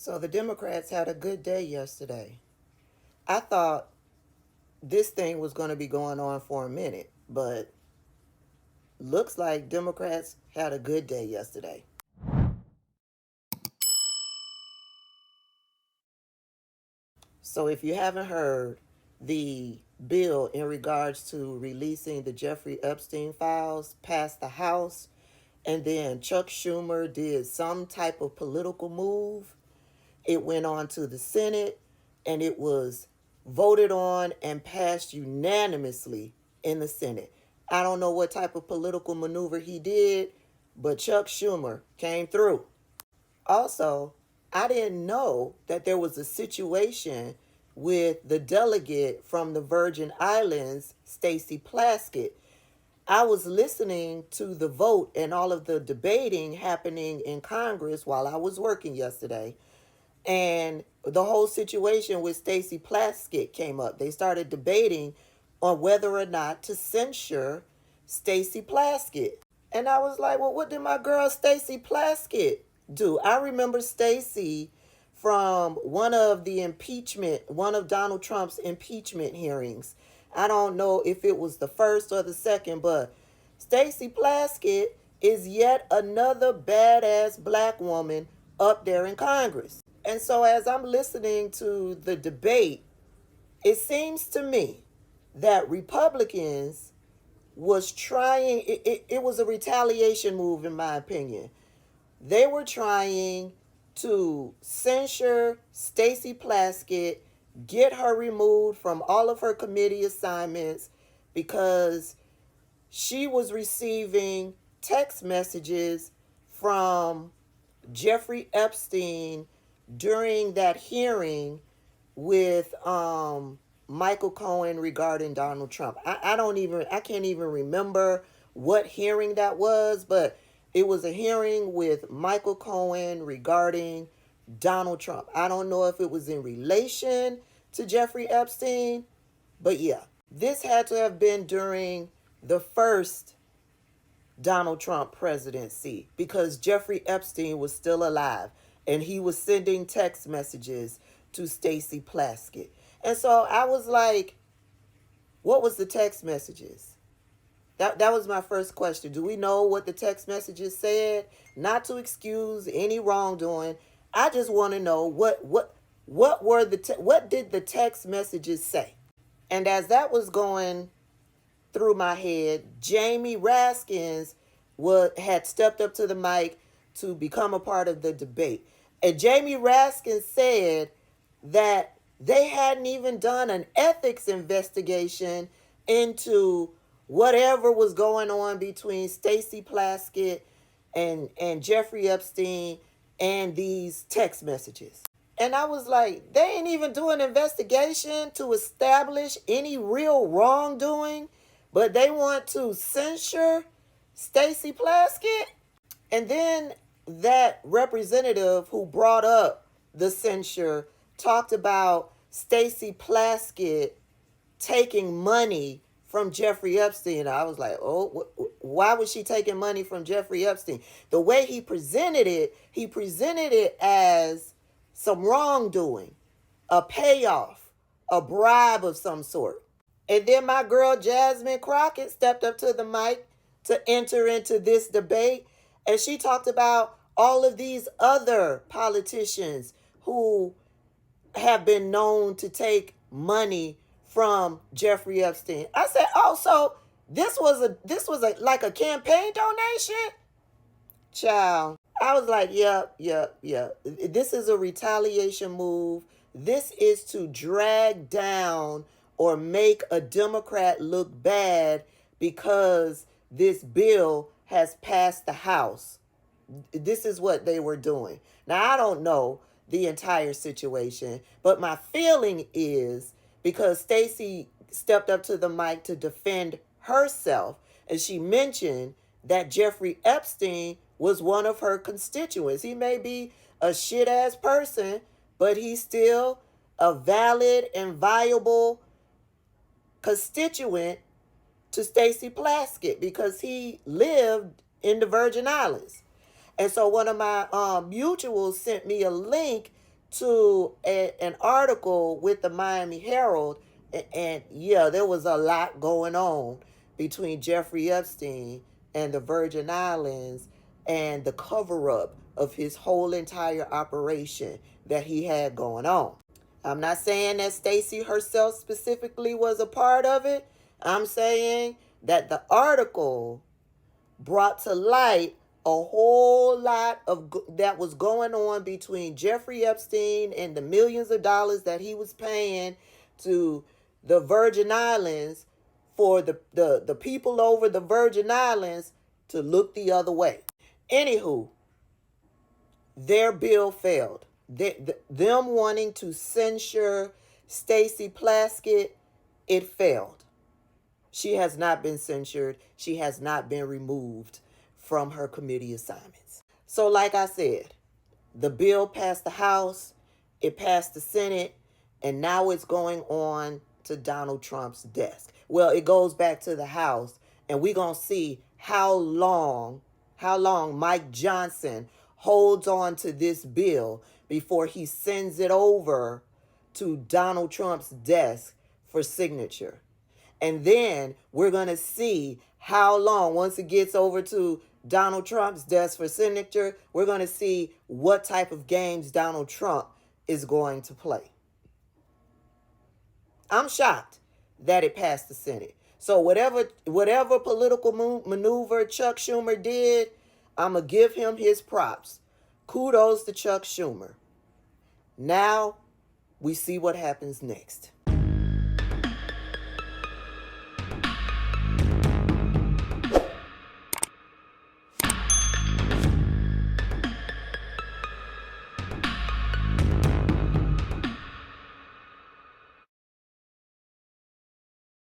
So the Democrats had a good day yesterday. I thought this thing was going to be going on for a minute, but looks like Democrats had a good day yesterday. So if you haven't heard, the bill in regards to releasing the Jeffrey Epstein files passed the House, and then Chuck Schumer did some type of political move. It went on to the Senate, and it was voted on and passed unanimously in the Senate. I don't know what type of political maneuver he did, but Chuck Schumer came through. Also, I didn't know that there was a situation with the delegate from the Virgin Islands, Stacey Plaskett. I was listening to the vote and all of the debating happening in Congress while I was working yesterday. And the whole situation with Stacey Plaskett came up. They started debating on whether or not to censure Stacey Plaskett. And I was like, well, what did my girl Stacey Plaskett do? I remember Stacey from one of Donald Trump's impeachment hearings. I don't know if it was the first or the second, but Stacey Plaskett is yet another badass black woman up there in Congress. And so as I'm listening to the debate, it seems to me that Republicans was trying, it was a retaliation move in my opinion. They were trying to censure Stacey Plaskett, get her removed from all of her committee assignments because she was receiving text messages from Jeffrey Epstein during that hearing with Michael Cohen regarding Donald Trump. I can't even remember what hearing that was, but it was a hearing with Michael Cohen regarding Donald Trump. I don't know if it was in relation to Jeffrey Epstein, but yeah, this had to have been during the first Donald Trump presidency because Jeffrey Epstein was still alive and he was sending text messages to Stacey Plaskett. And so I was like, what was the text messages? That was my first question. Do we know what the text messages said? Not to excuse any wrongdoing. I just want to know what did the text messages say? And as that was going through my head, Jamie Raskins had stepped up to the mic to become a part of the debate. And Jamie Raskins said that they hadn't even done an ethics investigation into whatever was going on between Stacey Plaskett and Jeffrey Epstein and these text messages. And I was like, they ain't even do an investigation to establish any real wrongdoing, but they want to censure Stacey Plaskett. And then that representative who brought up the censure talked about Stacey Plaskett taking money from Jeffrey Epstein. I was like, oh, why was she taking money from Jeffrey Epstein? The way he presented it as some wrongdoing, a payoff, a bribe of some sort. And then my girl Jasmine Crockett stepped up to the mic to enter into this debate, and she talked about all of these other politicians who have been known to take money from Jeffrey Epstein. I said, oh, so this was like a campaign donation? Child. I was like, yep. This is a retaliation move. This is to drag down or make a Democrat look bad because this bill has passed the House. This is what they were doing. Now, I don't know the entire situation, but my feeling is because Stacey stepped up to the mic to defend herself, and she mentioned that Jeffrey Epstein was one of her constituents. He may be a shit-ass person, but he's still a valid and viable constituent to Stacey Plaskett because he lived in the Virgin Islands. And so one of my mutuals sent me a link to an article with the Miami Herald, and yeah, there was a lot going on between Jeffrey Epstein and the Virgin Islands and the cover-up of his whole entire operation that he had going on. I'm not saying that Stacey herself specifically was a part of it. I'm saying that the article brought to light a whole lot of that was going on between Jeffrey Epstein and the millions of dollars that he was paying to the Virgin Islands for the people over the Virgin Islands to look the other way. Anywho, their bill failed. Them wanting to censure Stacey Plaskett, it failed. She has not been censured. She has not been removed from her committee assignments. So like I said, the bill passed the House, it passed the Senate, and now it's going on to Donald Trump's desk. Well, it goes back to the House, and we're going to see how long Mike Johnson holds on to this bill before he sends it over to Donald Trump's desk for signature. And then we're going to see how long, once it gets over to Donald Trump's desk for signature, we're going to see what type of games Donald Trump is going to play. I'm shocked that it passed the Senate. So whatever political maneuver Chuck Schumer did, I'm going to give him his props. Kudos to Chuck Schumer. Now we see what happens next.